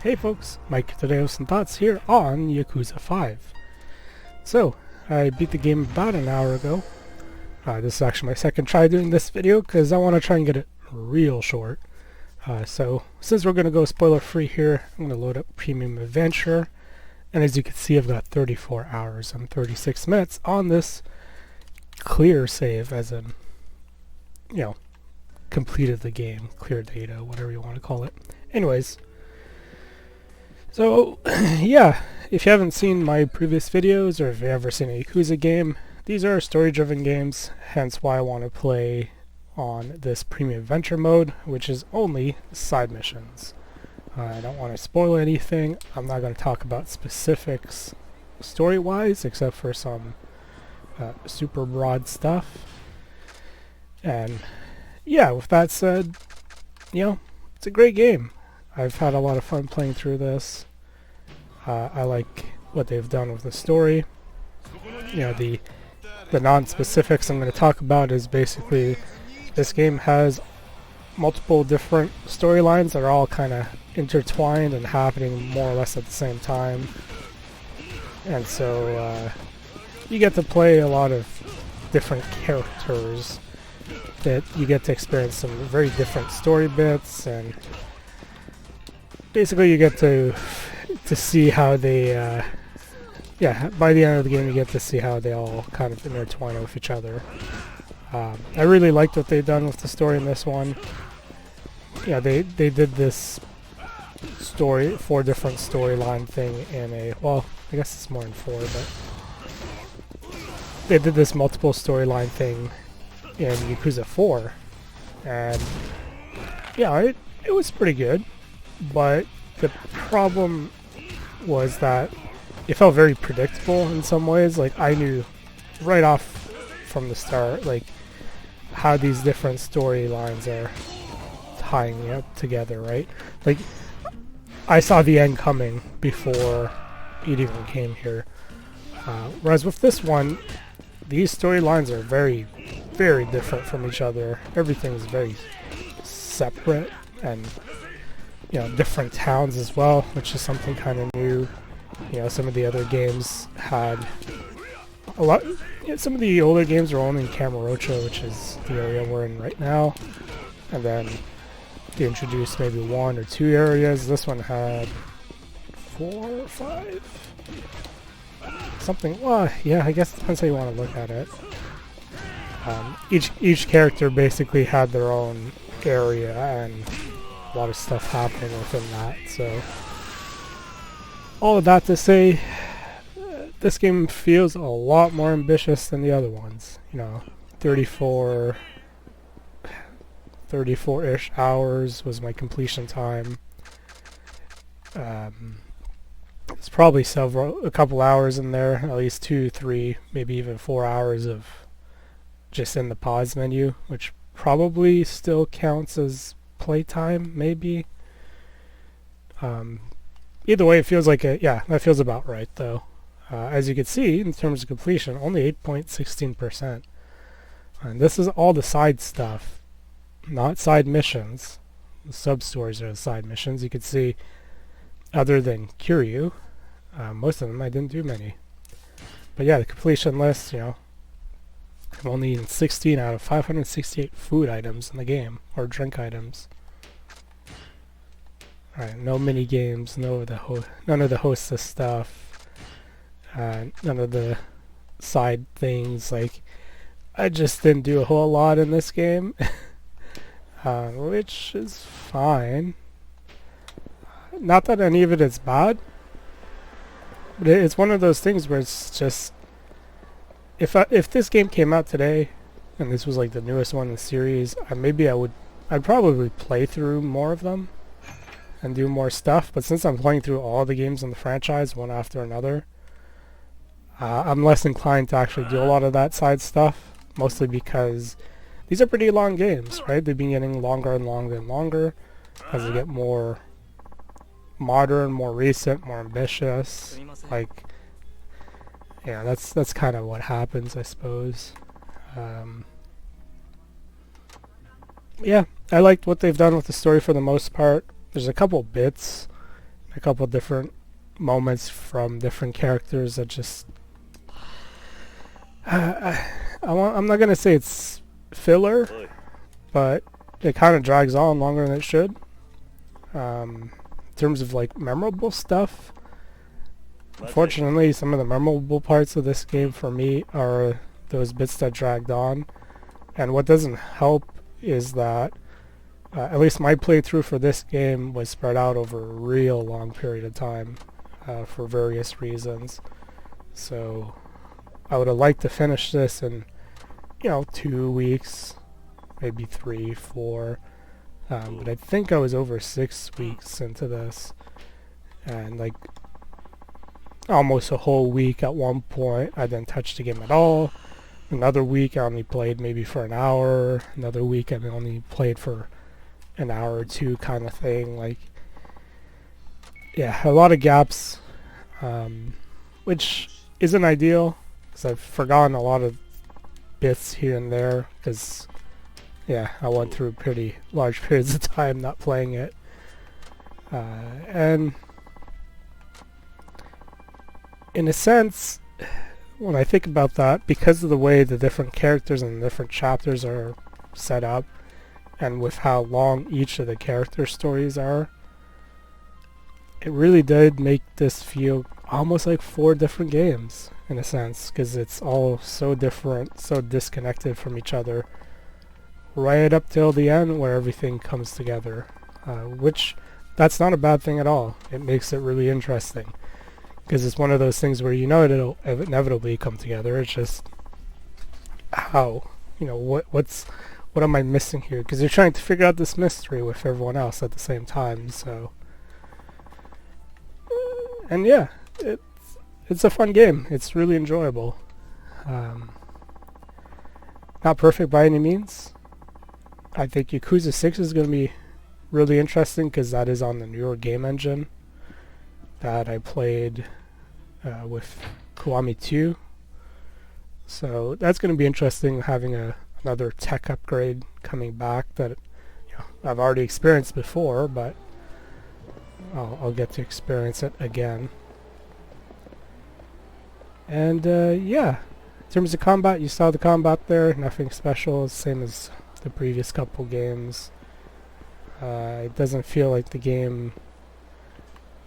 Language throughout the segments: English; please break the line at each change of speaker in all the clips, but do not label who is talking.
Hey folks, Mike today with some thoughts here on Yakuza 5. So, I beat the game about an hour ago. This is actually my second try doing this video because I want to try and get it real short. So, since we're going to go spoiler free here, I'm going to load up Premium Adventure. And as you can see, I've got 34 hours and 36 minutes on this clear save, as in, completed the game, clear data, whatever you want to call it. Anyways, so yeah, if you haven't seen my previous videos or if you've ever seen a Yakuza game, these are story-driven games, hence why I want to play on this Premium Adventure mode, which is only side missions. I don't want to spoil anything. I'm not going to talk about specifics story-wise, except for some super broad stuff. And yeah, with that said, it's a great game. I've had a lot of fun playing through this. I like what they've done with the story. The non-specifics I'm going to talk about is basically this game has multiple different storylines that are all kind of intertwined and happening more or less at the same time. And so you get to play a lot of different characters that you get to experience some very different story bits, and basically you get to see how they by the end of the game you get to see how they all kind of intertwine with each other. I really liked what they've done with the story in this one. They did this story, 4 different storyline thing in a, well, I guess it's more than 4, but they did this multiple storyline thing in Yakuza 4, and it was pretty good, but the problem was that it felt very predictable in some ways. Like, I knew right off from the start, like, how these different storylines are tying up together, right? Like, I saw the end coming before it even came here. Whereas with this one, these storylines are very, very different from each other. Everything's very separate, and different towns as well, which is something kind of new. Some of the other games had a lot. Some of the older games were only in Kamurocho, which is the area we're in right now, and then they introduced maybe 1 or 2 areas. This one had 4 or 5. Something. Well, yeah, I guess it depends how you want to look at it. Each character basically had their own area, and a lot of stuff happening within that. So, all of that to say, this game feels a lot more ambitious than the other ones. 34-ish hours was my completion time. There's probably a couple hours in there, at least 2, 3, maybe even 4 hours of just in the pause menu, which probably still counts as playtime, maybe. Either way, it feels like that feels about right, though. As you can see, in terms of completion, only 8.16%. And this is all the side stuff, not side missions. The sub-stories are the side missions. You can see, other than Kiryu, most of them I didn't do many. But yeah, the completion list, I'm only in 16 out of 568 food items in the game, or drink items. Alright, no mini games, none of the hostess stuff, none of the side things. Like, I just didn't do a whole lot in this game, which is fine. Not that any of it is bad, but it's one of those things where it's just, if this game came out today, and this was like the newest one in the series, I'd probably play through more of them and do more stuff. But since I'm playing through all the games in the franchise one after another, I'm less inclined to actually do a lot of that side stuff, mostly because these are pretty long games, right? They've been getting longer and longer and longer as they get more modern, more recent, more ambitious. Like, that's kind of what happens, I suppose. I liked what they've done with the story for the most part. There's a couple bits a couple different moments from different characters that just I'm not gonna say it's filler, but it kind of drags on longer than it should. In terms of like memorable stuff, unfortunately, some of the memorable parts of this game for me are those bits that dragged on. And what doesn't help is that at least my playthrough for this game was spread out over a real long period of time for various reasons. So I would have liked to finish this in, 2 weeks, maybe 3, 4. But I think I was over 6 weeks into this, and like almost a whole week at one point I didn't touch the game at all. Another week I only played maybe for an hour. Another week I only played for an hour or two, kind of thing. Like, yeah, a lot of gaps, which isn't ideal because I've forgotten a lot of bits here and there because, yeah, I went through pretty large periods of time not playing it. And in a sense, when I think about that, because of the way the different characters and the different chapters are set up, and with how long each of the character stories are, it really did make this feel almost like 4 different games, in a sense, because it's all so different, so disconnected from each other, right up till the end where everything comes together, which that's not a bad thing at all. It makes it really interesting, because it's one of those things where it'll inevitably come together. It's just how, what am I missing here? Because you're trying to figure out this mystery with everyone else at the same time. So, and yeah, it's a fun game. It's really enjoyable. Not perfect by any means. I think Yakuza 6 is going to be really interesting because that is on the newer game engine that I played with Kiwami 2. So that's going to be interesting, having another tech upgrade coming back that I've already experienced before, but I'll get to experience it again. And yeah, in terms of combat, you saw the combat there, nothing special, same as the previous couple games. It doesn't feel like the game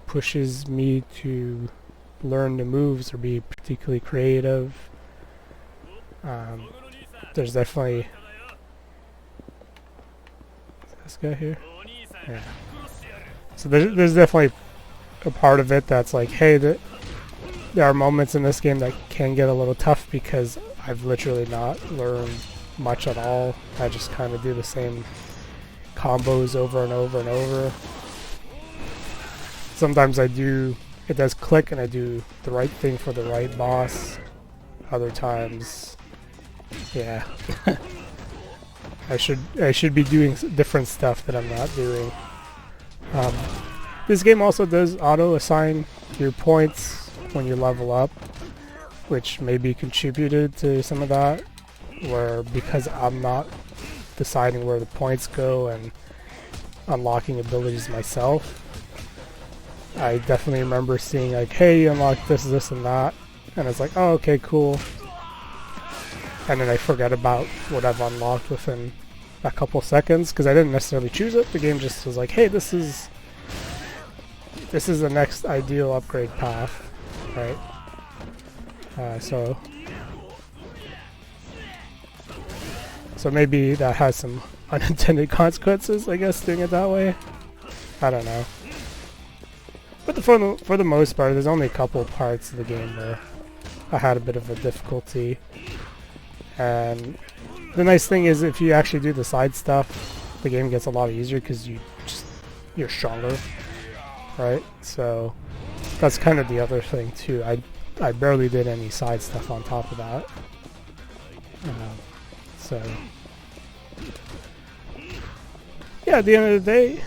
pushes me to learn the moves or be particularly creative. There's definitely... Is this guy here? Yeah. So there's definitely a part of it that's like, hey, there are moments in this game that can get a little tough because I've literally not learned much at all. I just kind of do the same combos over and over and over. Sometimes it does click and I do the right thing for the right boss. Other times, yeah, I should be doing different stuff that I'm not doing. This game also does auto-assign your points when you level up, which maybe contributed to some of that, where because I'm not deciding where the points go and unlocking abilities myself, I definitely remember seeing like, hey, you unlocked this, this, and that, and it's like, oh, okay, cool. And then I forget about what I've unlocked within a couple seconds, because I didn't necessarily choose it. The game just was like, hey, this is the next ideal upgrade path, right? So maybe that has some unintended consequences, I guess, doing it that way. I don't know. But for the most part, there's only a couple parts of the game where I had a bit of a difficulty. And the nice thing is, if you actually do the side stuff, the game gets a lot easier because you're stronger, right? So that's kind of the other thing too. I barely did any side stuff on top of that. So yeah, at the end of the day,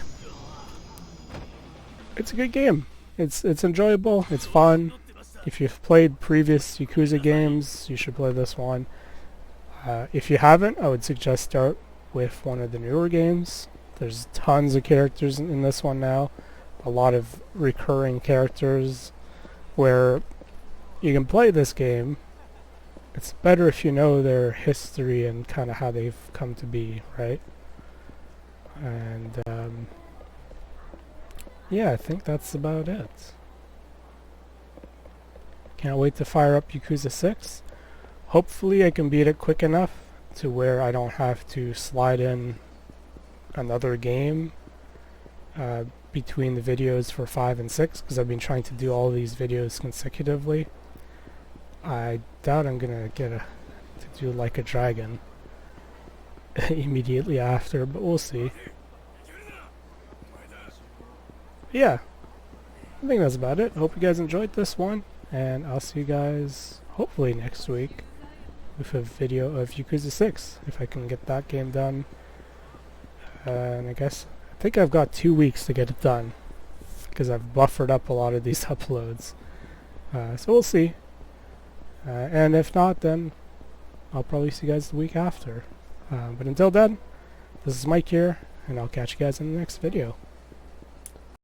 it's a good game. It's enjoyable. It's fun. If you've played previous Yakuza games, you should play this one. If you haven't, I would suggest start with one of the newer games. There's tons of characters in this one now. a lot of recurring characters where you can play this game. It's better if you know their history and kind of how they've come to be, right? And yeah, I think that's about it. Can't wait to fire up Yakuza 6. Hopefully I can beat it quick enough to where I don't have to slide in another game between the videos for 5 and 6, because I've been trying to do all these videos consecutively. I doubt I'm gonna get to do Like a Dragon immediately after, but we'll see. Yeah, I think that's about it. Hope you guys enjoyed this one, and I'll see you guys hopefully next week with a video of Yakuza 6, if I can get that game done. And I think I've got 2 weeks to get it done, because I've buffered up a lot of these uploads. So we'll see. And if not, then I'll probably see you guys the week after. But until then, this is Mike here, and I'll catch you guys in the next video.